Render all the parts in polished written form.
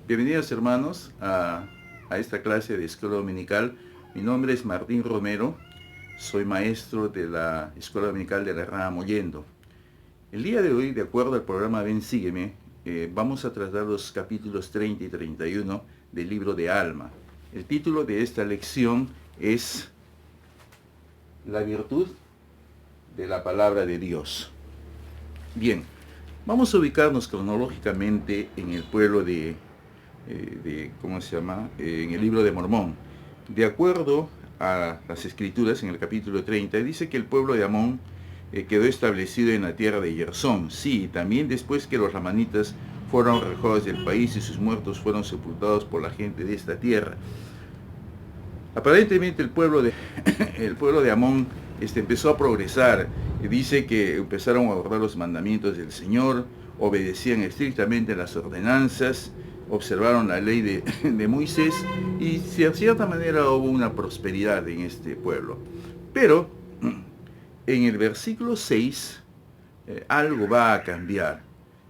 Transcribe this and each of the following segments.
Bienvenidos hermanos a esta clase de Escuela Dominical. Mi nombre es Martín Romero, soy maestro de la Escuela Dominical de la Rama Mollendo. El día de hoy, de acuerdo al programa Ven Sígueme, vamos a tratar los capítulos 30 y 31 del libro de Alma. El título de esta lección es La virtud de la palabra de Dios. Bien, vamos a ubicarnos cronológicamente en el pueblo en el libro de Mormón. De acuerdo a las escrituras, en el capítulo 30, dice que el pueblo de Amón quedó establecido en la tierra de Gersón. Sí, también después que los lamanitas fueron arrojados del país y sus muertos fueron sepultados por la gente de esta tierra. Aparentemente el pueblo de Amón empezó a progresar. Dice que empezaron a guardar los mandamientos del Señor, obedecían estrictamente las ordenanzas, observaron la ley de Moisés y de cierta manera hubo una prosperidad en este pueblo. Pero en el versículo 6 algo va a cambiar.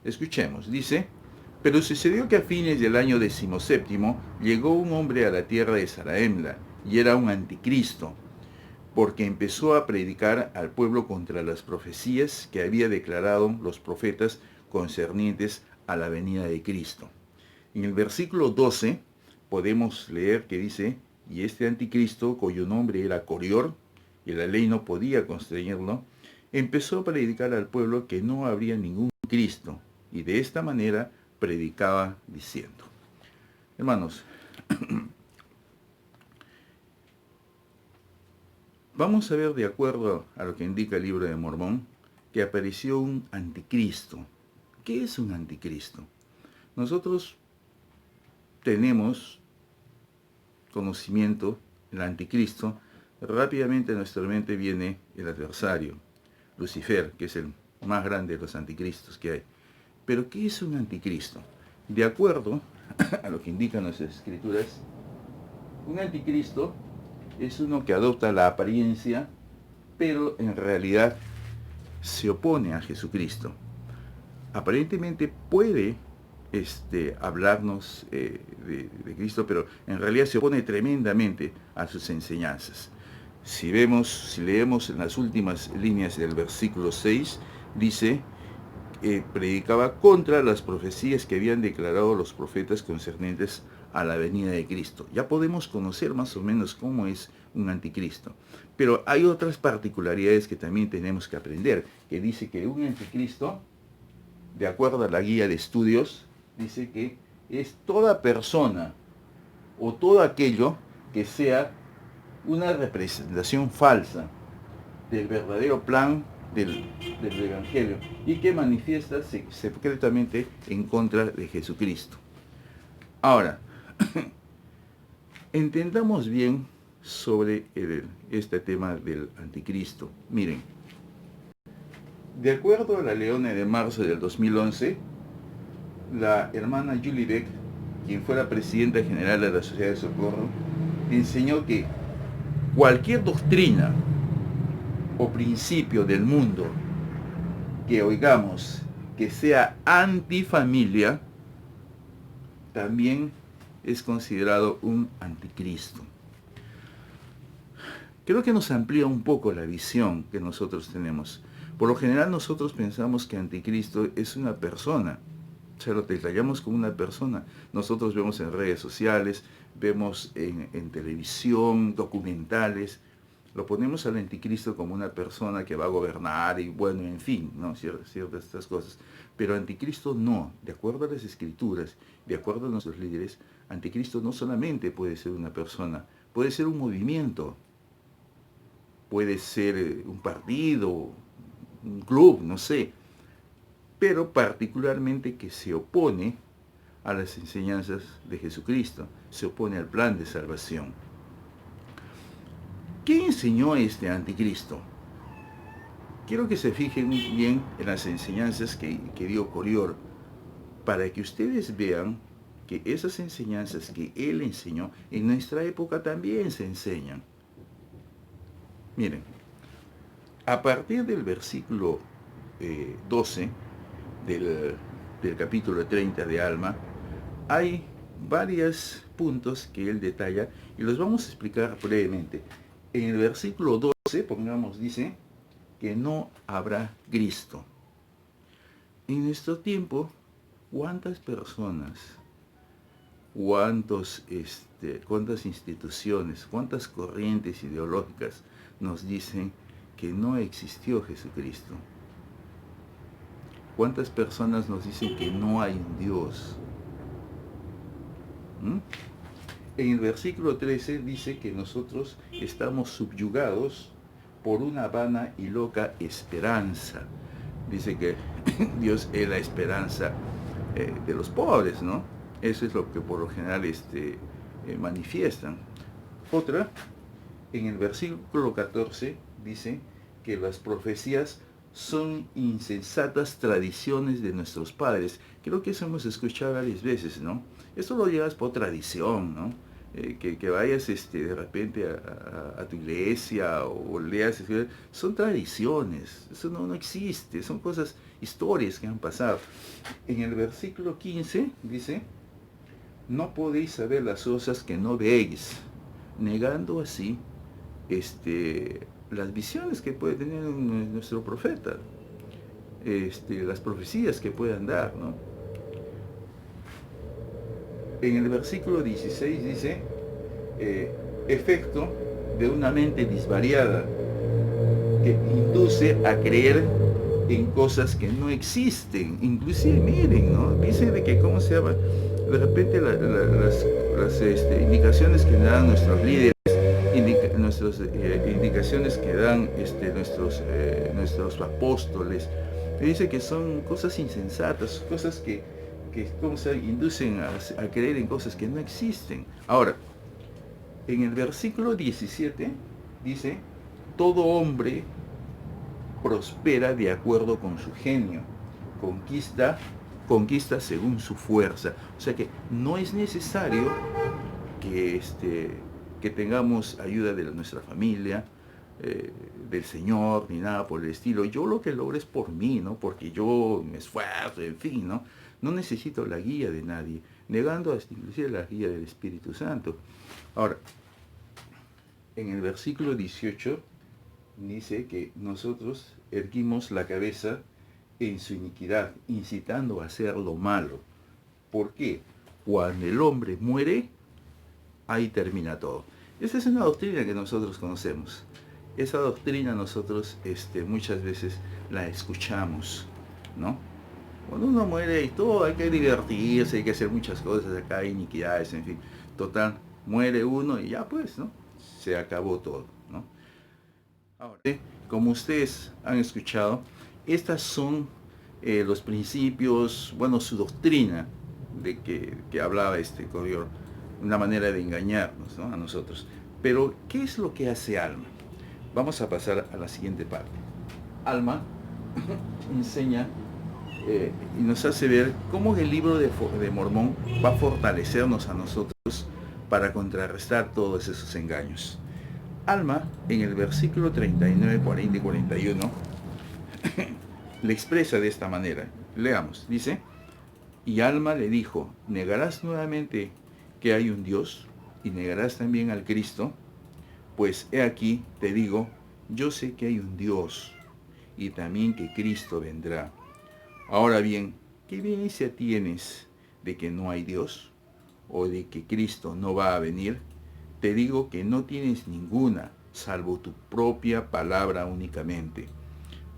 Escuchemos, dice: pero sucedió que a fines del año 17 llegó un hombre a la tierra de Zaraemla, y era un anticristo, porque empezó a predicar al pueblo contra las profecías que había declarado los profetas concernientes a la venida de Cristo. En el versículo 12 podemos leer que dice: y este anticristo, cuyo nombre era Corior, y la ley no podía constreñirlo, empezó a predicar al pueblo que no habría ningún Cristo, y de esta manera predicaba diciendo. Hermanos, vamos a ver, de acuerdo a lo que indica el libro de Mormón, que apareció un anticristo. ¿Qué es un anticristo? Nosotros tenemos conocimiento del anticristo. Rápidamente a nuestra mente viene el adversario, Lucifer, que es el más grande de los anticristos que hay. Pero ¿qué es un anticristo? De acuerdo a lo que indican nuestras escrituras, un anticristo es uno que adopta la apariencia, pero en realidad se opone a Jesucristo. Aparentemente puede hablarnos de Cristo, pero en realidad se opone tremendamente a sus enseñanzas. Si leemos en las últimas líneas del versículo 6, dice: predicaba contra las profecías que habían declarado los profetas concernientes a la venida de Cristo. Ya podemos conocer más o menos cómo es un anticristo. Pero hay otras particularidades que también tenemos que aprender, que dice que un anticristo, de acuerdo a la guía de estudios, dice que es toda persona o todo aquello que sea una representación falsa del verdadero plan del Evangelio y que manifiesta secretamente en contra de Jesucristo. Ahora, entendamos bien sobre este tema del anticristo. Miren, de acuerdo a la Leona de marzo del 2011, la hermana Julie Beck, quien fue la presidenta general de la Sociedad de Socorro, enseñó que cualquier doctrina o principio del mundo que oigamos que sea antifamilia, también es considerado un anticristo. Creo que nos amplía un poco la visión que nosotros tenemos. Por lo general nosotros pensamos que anticristo es una persona, o sea, lo detallamos como una persona. Nosotros vemos en redes sociales, vemos en televisión, documentales, lo ponemos al anticristo como una persona que va a gobernar y bueno, en fin, ¿no? Ciertas estas cosas. Pero anticristo no, de acuerdo a las escrituras, de acuerdo a nuestros líderes, anticristo no solamente puede ser una persona, puede ser un movimiento, puede ser un partido, un club, no sé, pero particularmente que se opone a las enseñanzas de Jesucristo, se opone al plan de salvación. ¿Qué enseñó este anticristo? Quiero que se fijen bien en las enseñanzas que dio Corior, para que ustedes vean que esas enseñanzas que él enseñó, en nuestra época también se enseñan. Miren, a partir del versículo 12 del capítulo 30 de Alma, hay varios puntos que él detalla y los vamos a explicar brevemente. En el versículo 12, pongamos, dice que no habrá Cristo. En nuestro tiempo, ¿cuántas personas, cuántas instituciones, cuántas corrientes ideológicas nos dicen que no existió Jesucristo? ¿Cuántas personas nos dicen que no hay un Dios? ¿Mm? En el versículo 13 dice que nosotros estamos subyugados por una vana y loca esperanza. Dice que Dios es la esperanza de los pobres, ¿no? Eso es lo que por lo general manifiestan. Otra, en el versículo 14 dice que las profecías son insensatas tradiciones de nuestros padres. Creo que eso hemos escuchado varias veces, ¿no? Esto lo llevas por tradición, ¿no? Que vayas de repente a tu iglesia o leas, son tradiciones, eso no existe, son cosas, historias que han pasado. En el versículo 15 dice, no podéis saber las cosas que no veis, negando así las visiones que puede tener nuestro profeta, las profecías que puedan dar, ¿no? En el versículo 16 dice, efecto de una mente disvariada que induce a creer en cosas que no existen. Inclusive, miren, ¿no? Dice de que, ¿cómo se llama? De repente las indicaciones que dan nuestros líderes, indicaciones que dan nuestros apóstoles, dice que son cosas insensatas, cosas que ¿cómo se inducen a creer en cosas que no existen. Ahora, en el versículo 17 dice, todo hombre prospera de acuerdo con su genio, conquista según su fuerza. O sea que no es necesario que tengamos ayuda de nuestra familia, del Señor, ni nada por el estilo. Yo lo que logro es por mí, ¿no? Porque yo me esfuerzo, en fin, ¿no? No necesito la guía de nadie, negando hasta inclusive la guía del Espíritu Santo. Ahora, en el versículo 18 dice que nosotros erguimos la cabeza en su iniquidad, incitando a hacer lo malo. ¿Por qué? Cuando el hombre muere, ahí termina todo. Esa es una doctrina que nosotros conocemos. Esa doctrina nosotros muchas veces la escuchamos, ¿no? Cuando uno muere y todo, hay que divertirse, hay que hacer muchas cosas, acá hay iniquidades, en fin. Total, muere uno y ya pues, ¿no? Se acabó todo, ¿no? Ahora, como ustedes han escuchado, estas son los principios, bueno, su doctrina de que hablaba Coriol, una manera de engañarnos, ¿no? A nosotros. Pero, ¿qué es lo que hace Alma? Vamos a pasar a la siguiente parte. Alma enseña y nos hace ver cómo el libro de Mormón va a fortalecernos a nosotros para contrarrestar todos esos engaños. Alma, en el versículo 39, 40 y 41, le expresa de esta manera. Leamos, dice, y Alma le dijo, ¿negarás nuevamente que hay un Dios y negarás también al Cristo? Pues he aquí, te digo, yo sé que hay un Dios y también que Cristo vendrá. Ahora bien, ¿qué evidencia tienes de que no hay Dios o de que Cristo no va a venir? Te digo que no tienes ninguna, salvo tu propia palabra únicamente.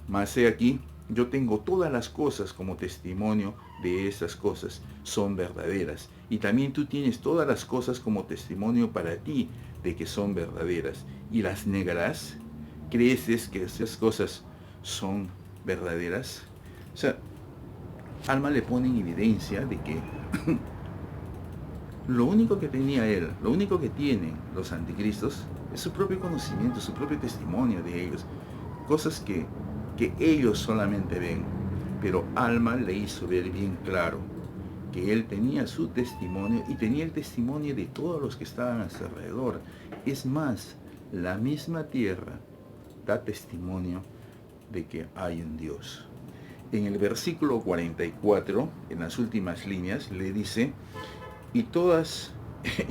Mas he aquí, yo tengo todas las cosas como testimonio de esas cosas, son verdaderas. Y también tú tienes todas las cosas como testimonio para ti de que son verdaderas. ¿Y las negarás? ¿Crees que esas cosas son verdaderas? O sea, Alma le pone en evidencia de que lo único que tenía él, lo único que tienen los anticristos es su propio conocimiento, su propio testimonio de ellos. Cosas que ellos solamente ven. Pero Alma le hizo ver bien claro que él tenía su testimonio y tenía el testimonio de todos los que estaban a su alrededor. Es más, la misma tierra da testimonio de que hay un Dios. En el versículo 44, en las últimas líneas, le dice, y todas,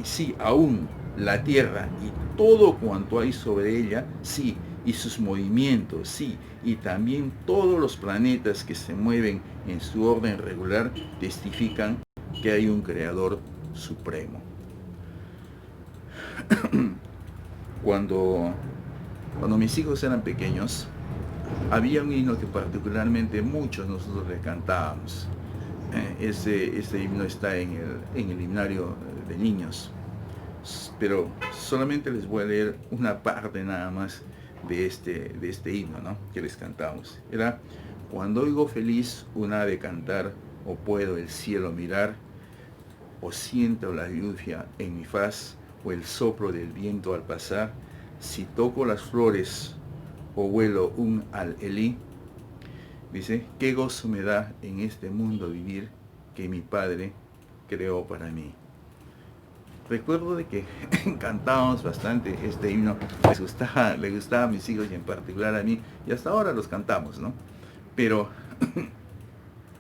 sí, aún la tierra y todo cuanto hay sobre ella, sí, y sus movimientos, sí, y también todos los planetas que se mueven en su orden regular, testifican que hay un creador supremo. Cuando, cuando mis hijos eran pequeños, había un himno que particularmente muchos nosotros le cantábamos. Ese himno está en el himnario de niños, pero solamente les voy a leer una parte nada más de este himno, ¿no?, que les cantamos. Era: cuando oigo feliz un ave cantar, o puedo el cielo mirar, o siento la lluvia en mi faz, o el soplo del viento al pasar, si toco las flores o vuelo un al-elí, dice, qué gozo me da en este mundo vivir que mi Padre creó para mí. Recuerdo de que cantábamos bastante este himno, le gustaba a mis hijos y en particular a mí, y hasta ahora los cantamos, ¿no? Pero,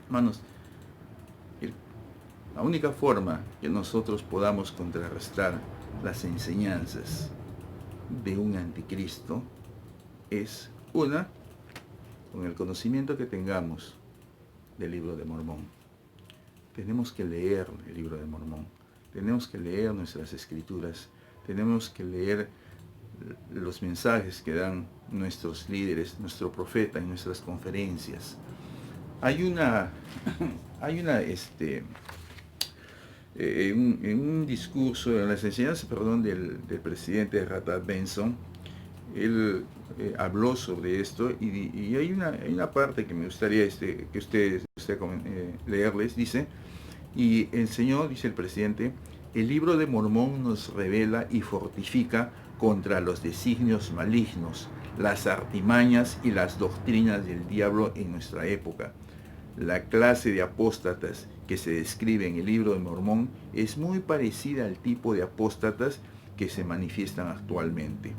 hermanos, la única forma que nosotros podamos contrarrestar las enseñanzas de un anticristo es, una, con el conocimiento que tengamos del libro de Mormón. Tenemos que leer el libro de Mormón, tenemos que leer nuestras escrituras, tenemos que leer los mensajes que dan nuestros líderes, nuestro profeta en nuestras conferencias. Hay una en un discurso, en las enseñanzas, perdón, del presidente Ratad Benson, él habló sobre esto y hay una parte que me gustaría que ustedes leerles. Dice, y enseñó, dice el presidente, el libro de Mormón nos revela y fortifica contra los designios malignos, las artimañas y las doctrinas del diablo en nuestra época. La clase de apóstatas que se describe en el libro de Mormón es muy parecida al tipo de apóstatas que se manifiestan actualmente.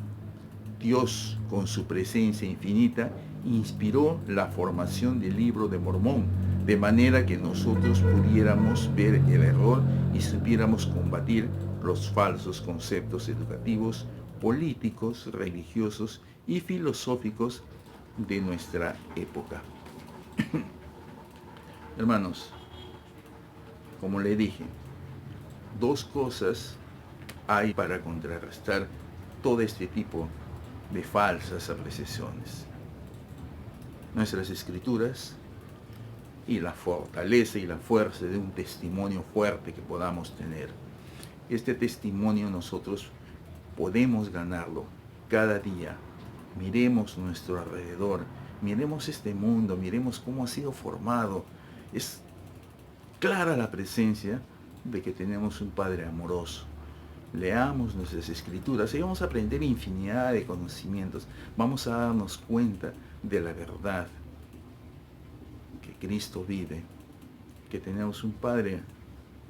Dios, con su presencia infinita, inspiró la formación del libro de Mormón, de manera que nosotros pudiéramos ver el error y supiéramos combatir los falsos conceptos educativos, políticos, religiosos y filosóficos de nuestra época. Hermanos, como le dije, dos cosas hay para contrarrestar todo este tipo de falsas apreciaciones: nuestras escrituras y la fortaleza y la fuerza de un testimonio fuerte que podamos tener. Este testimonio nosotros podemos ganarlo cada día. Miremos nuestro alrededor, miremos este mundo, miremos cómo ha sido formado. Es clara la presencia de que tenemos un Padre amoroso. Leamos nuestras escrituras y vamos a aprender infinidad de conocimientos. Vamos a darnos cuenta de la verdad, que Cristo vive, que tenemos un Padre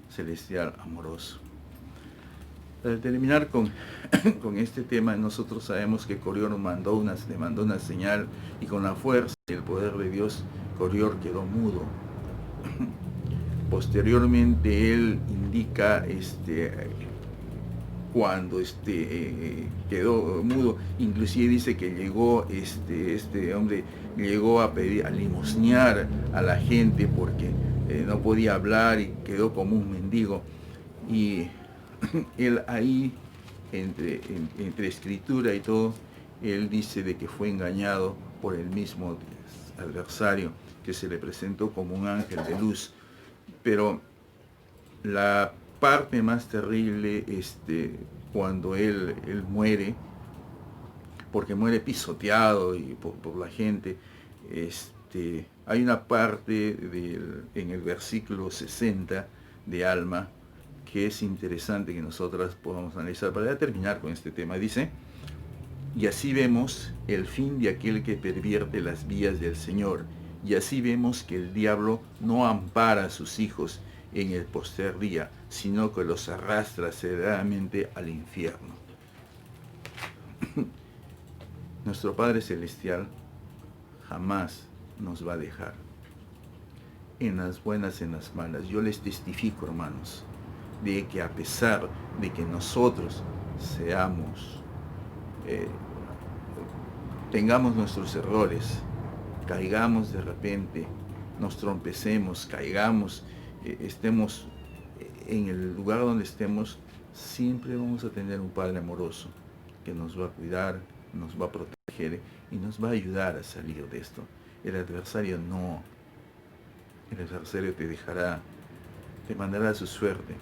celestial amoroso. Para terminar con este tema, nosotros sabemos que Corior le mandó una señal, y con la fuerza y el poder de Dios, Corior quedó mudo. Posteriormente él indica cuando quedó mudo, inclusive dice que llegó este hombre llegó a pedir, a limosnear a la gente porque no podía hablar y quedó como un mendigo. Y él ahí, entre escritura y todo, él dice de que fue engañado por el mismo adversario, que se le presentó como un ángel de luz. Pero la parte más terrible, cuando él muere, porque muere pisoteado y por la gente, hay una parte en el versículo 60 de Alma que es interesante que nosotras podamos analizar para terminar con este tema. Dice, y así vemos el fin de aquel que pervierte las vías del Señor, y así vemos que el diablo no ampara a sus hijos en el postrer día, sino que los arrastra severamente al infierno. Nuestro Padre Celestial jamás nos va a dejar, en las buenas, en las malas. Yo les testifico, hermanos, de que a pesar de que nosotros tengamos nuestros errores, caigamos de repente, nos trompecemos, caigamos, estemos en el lugar donde estemos, siempre vamos a tener un Padre amoroso que nos va a cuidar, nos va a proteger y nos va a ayudar a salir de esto. El adversario no. El adversario te dejará, te mandará a su suerte,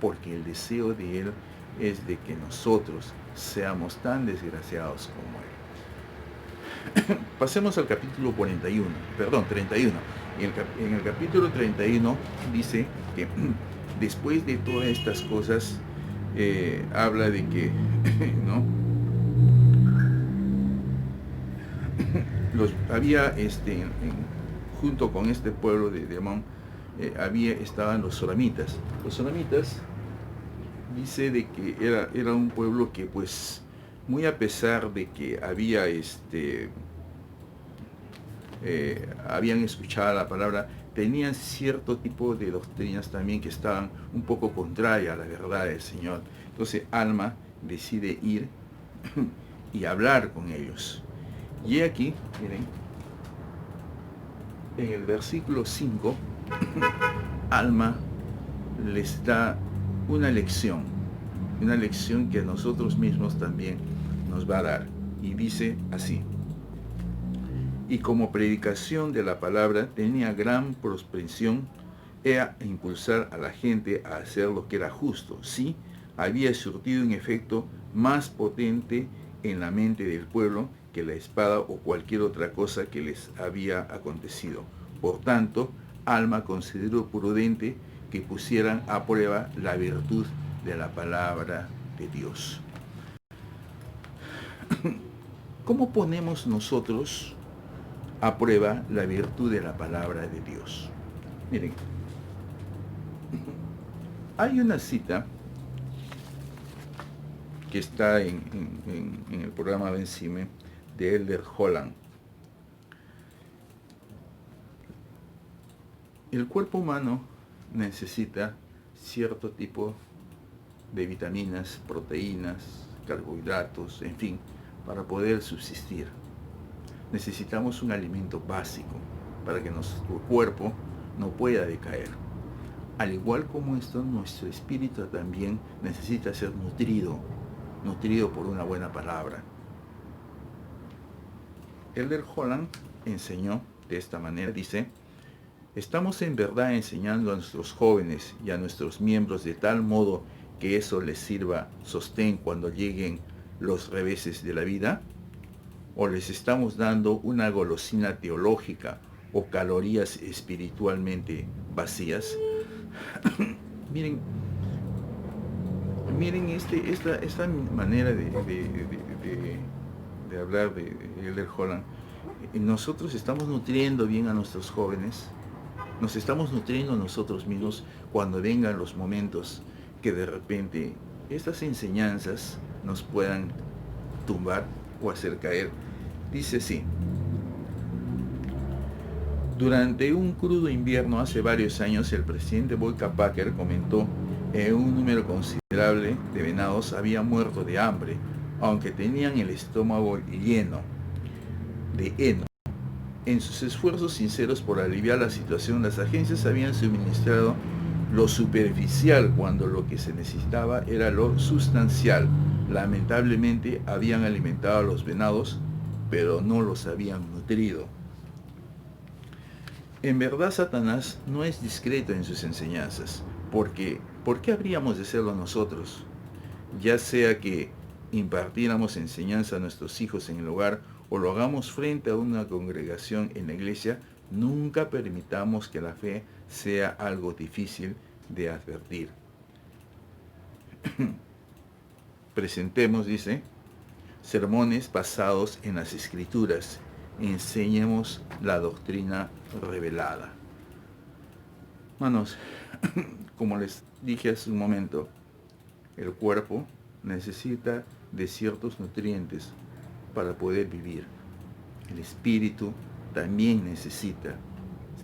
porque el deseo de él es de que nosotros seamos tan desgraciados como él. Pasemos al capítulo 31. En el capítulo 31 dice que después de todas estas cosas, habla de que, ¿no? Había junto con este pueblo de Amón, estaban los soramitas. Los soramitas dice de que era un pueblo que, pues, muy a pesar de que habían escuchado la palabra, tenían cierto tipo de doctrinas también que estaban un poco contrarias a la verdad del Señor. Entonces Alma decide ir y hablar con ellos. Y aquí, miren, en el versículo 5, Alma les da una lección que a nosotros mismos también nos va a dar. Y dice así: y como predicación de la palabra tenía gran propensión a impulsar a la gente a hacer lo que era justo. Sí, había surtido un efecto más potente en la mente del pueblo que la espada o cualquier otra cosa que les había acontecido. Por tanto, Alma consideró prudente que pusieran a prueba la virtud de la palabra de Dios. ¿Cómo ponemos nosotros a prueba la virtud de la palabra de Dios? Miren, hay una cita que está en el programa Benzime de Elder Holland. El cuerpo humano necesita cierto tipo de vitaminas, proteínas, carbohidratos, en fin, para poder subsistir. Necesitamos un alimento básico para que nuestro cuerpo no pueda decaer. Al igual como esto, nuestro espíritu también necesita ser nutrido por una buena palabra. Elder Holland enseñó de esta manera, dice: estamos en verdad enseñando a nuestros jóvenes y a nuestros miembros de tal modo que eso les sirva sostén cuando lleguen los reveses de la vida, o les estamos dando una golosina teológica o calorías espiritualmente vacías. Miren esta manera de hablar de Elder Holland. Nosotros estamos nutriendo bien a nuestros jóvenes, nos estamos nutriendo nosotros mismos cuando vengan los momentos que de repente estas enseñanzas nos puedan tumbar o hacer caer. Dice así: durante un crudo invierno hace varios años, el presidente Boyka Packer comentó que un número considerable de venados había muerto de hambre, aunque tenían el estómago lleno de heno. En sus esfuerzos sinceros por aliviar la situación, las agencias habían suministrado lo superficial cuando lo que se necesitaba era lo sustancial. Lamentablemente habían alimentado a los venados, pero no los habían nutrido. En verdad, Satanás no es discreto en sus enseñanzas, porque ¿por qué habríamos de serlo nosotros? Ya sea que impartiéramos enseñanza a nuestros hijos en el hogar o lo hagamos frente a una congregación en la iglesia, nunca permitamos que la fe sea algo difícil de advertir. Presentemos, dice, sermones basados en las Escrituras. Enseñemos la doctrina revelada. Hermanos, como les dije hace un momento, el cuerpo necesita de ciertos nutrientes para poder vivir. El espíritu también necesita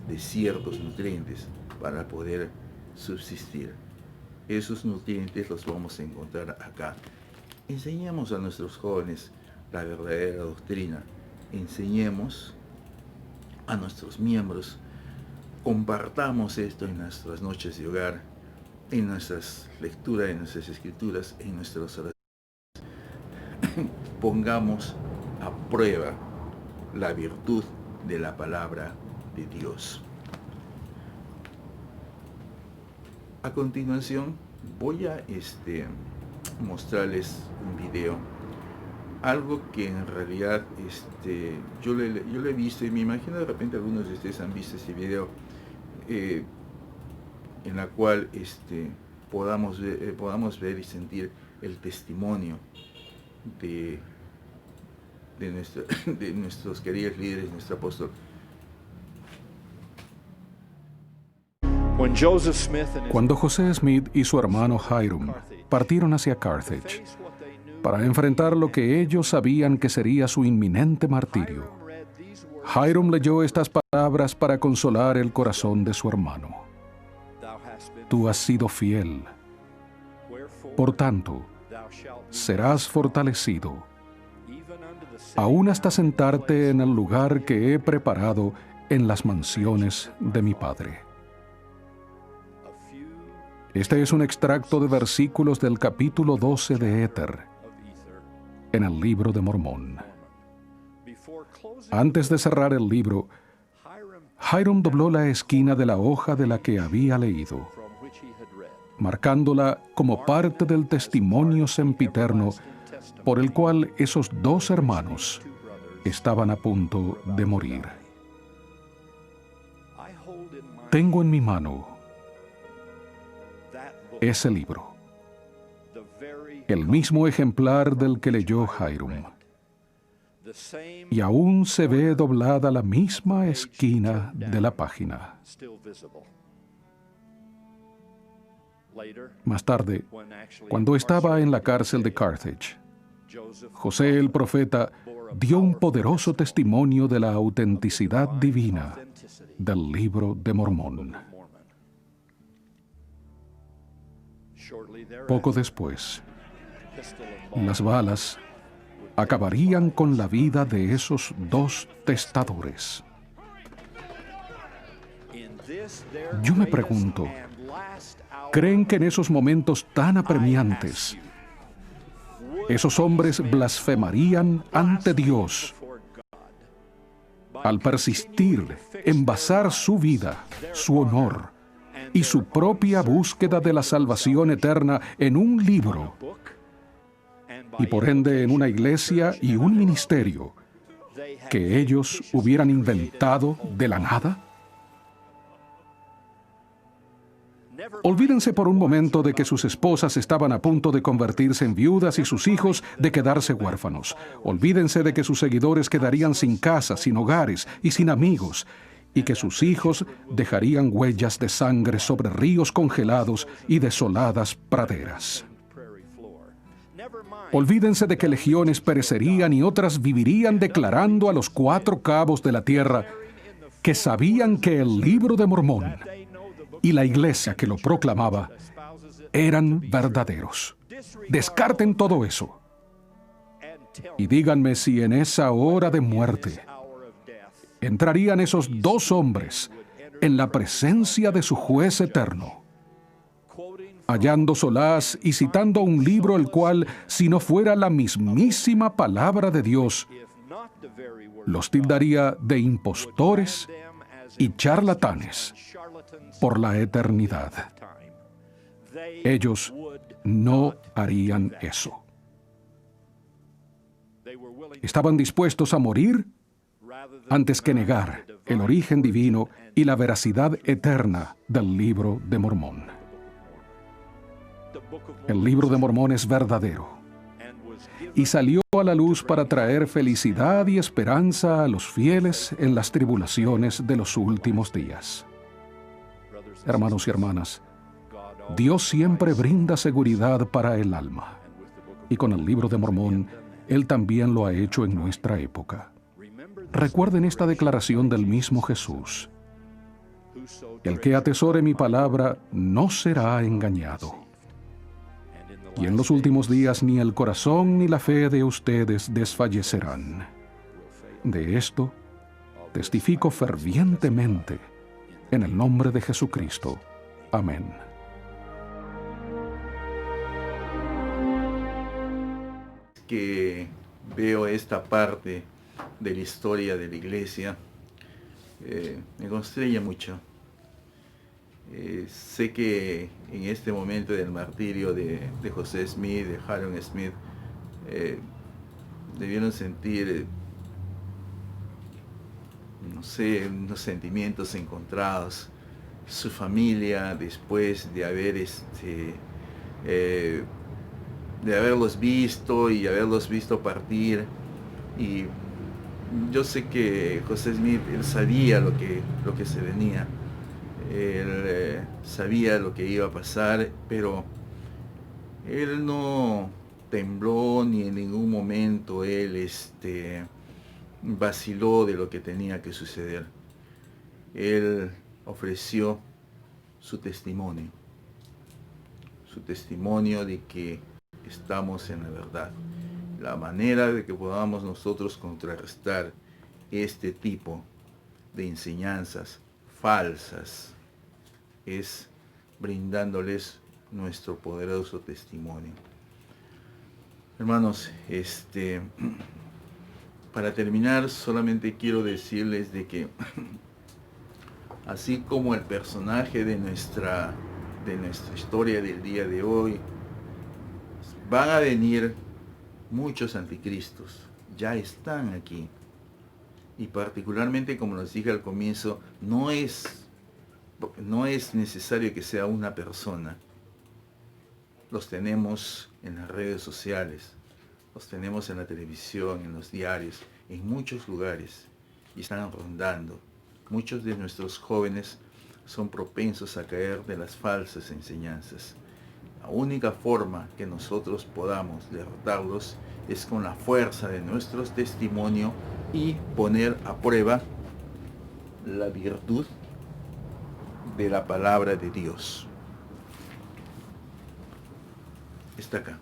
de ciertos nutrientes para poder subsistir. Esos nutrientes los vamos a encontrar acá. Enseñemos a nuestros jóvenes la verdadera doctrina. Enseñemos a nuestros miembros. Compartamos esto en nuestras noches de hogar, en nuestras lecturas, en nuestras escrituras, en nuestras oraciones. Pongamos a prueba la virtud de la palabra de Dios. A continuación voy a mostrarles un video, algo que en realidad yo lo he visto y me imagino de repente algunos de ustedes han visto este video, en la cual podamos ver y sentir el testimonio de nuestros queridos líderes, nuestro apóstol. Cuando José Smith y su hermano Hiram partieron hacia Carthage para enfrentar lo que ellos sabían que sería su inminente martirio, Hiram leyó estas palabras para consolar el corazón de su hermano. Tú has sido fiel. Por tanto, serás fortalecido, aún hasta sentarte en el lugar que he preparado en las mansiones de mi Padre. Este es un extracto de versículos del capítulo 12 de Éter, en el libro de Mormón. Antes de cerrar el libro, Hiram dobló la esquina de la hoja de la que había leído, marcándola como parte del testimonio sempiterno por el cual esos dos hermanos estaban a punto de morir. Tengo en mi mano ese libro, el mismo ejemplar del que leyó Hiram, y aún se ve doblada la misma esquina de la página. Más tarde, cuando estaba en la cárcel de Carthage, José el profeta dio un poderoso testimonio de la autenticidad divina del libro de Mormón. Poco después, las balas acabarían con la vida de esos dos testadores. Yo me pregunto, ¿creen que en esos momentos tan apremiantes esos hombres blasfemarían ante Dios al persistir en basar su vida, su honor y su propia búsqueda de la salvación eterna en un libro y por ende en una iglesia y un ministerio que ellos hubieran inventado de la nada? Olvídense por un momento de que sus esposas estaban a punto de convertirse en viudas y sus hijos de quedarse huérfanos. Olvídense de que sus seguidores quedarían sin casa, sin hogares y sin amigos, y que sus hijos dejarían huellas de sangre sobre ríos congelados y desoladas praderas. Olvídense de que legiones perecerían y otras vivirían declarando a los cuatro cabos de la tierra que sabían que el libro de Mormón y la iglesia que lo proclamaba eran verdaderos. Descarten todo eso y díganme si en esa hora de muerte entrarían esos dos hombres en la presencia de su juez eterno, hallando solaz y citando un libro el cual, si no fuera la mismísima palabra de Dios, los tildaría de impostores y charlatanes por la eternidad. Ellos no harían eso. Estaban dispuestos a morir antes que negar el origen divino y la veracidad eterna del libro de Mormón. El libro de Mormón es verdadero y salió a la luz para traer felicidad y esperanza a los fieles en las tribulaciones de los últimos días. Hermanos y hermanas, Dios siempre brinda seguridad para el alma, y con el libro de Mormón, Él también lo ha hecho en nuestra época. Recuerden esta declaración del mismo Jesús: el que atesore mi palabra no será engañado. y en los últimos días ni el corazón ni la fe de ustedes desfallecerán. De esto testifico fervientemente en el nombre de Jesucristo. Amén. Que veo esta parte de la historia de la iglesia, me constreña mucho. Sé que en este momento del martirio de José Smith, de Harold Smith, debieron sentir, no sé, unos sentimientos encontrados. Su familia, después de haber de haberlos visto y haberlos visto partir, y yo sé que José Smith, él sabía lo que se venía, él sabía lo que iba a pasar, pero él no tembló ni en ningún momento él vaciló de lo que tenía que suceder. Él ofreció su testimonio de que estamos en la verdad. La manera de que podamos nosotros contrarrestar este tipo de enseñanzas falsas es brindándoles nuestro poderoso testimonio. Hermanos, para terminar, solamente quiero decirles de que así como el personaje de nuestra historia del día de hoy, van a venir muchos anticristos, ya están aquí. Y particularmente, como les dije al comienzo, no es necesario que sea una persona. Los tenemos en las redes sociales, los tenemos en la televisión, en los diarios, en muchos lugares, y están rondando. Muchos de nuestros jóvenes son propensos a caer de las falsas enseñanzas. La única forma que nosotros podamos derrotarlos es con la fuerza de nuestro testimonio y poner a prueba la virtud de la palabra de Dios. Está acá.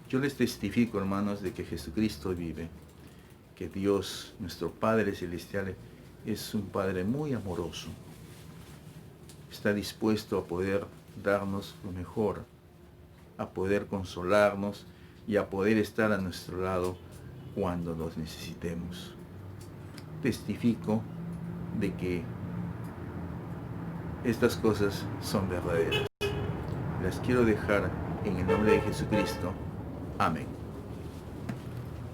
Yo les testifico, hermanos, de que Jesucristo vive, que Dios, nuestro Padre Celestial, es un Padre muy amoroso. Está dispuesto a poder darnos lo mejor, a poder consolarnos y a poder estar a nuestro lado cuando los necesitemos. Testifico de que estas cosas son verdaderas. Las quiero dejar en el nombre de Jesucristo. Amén.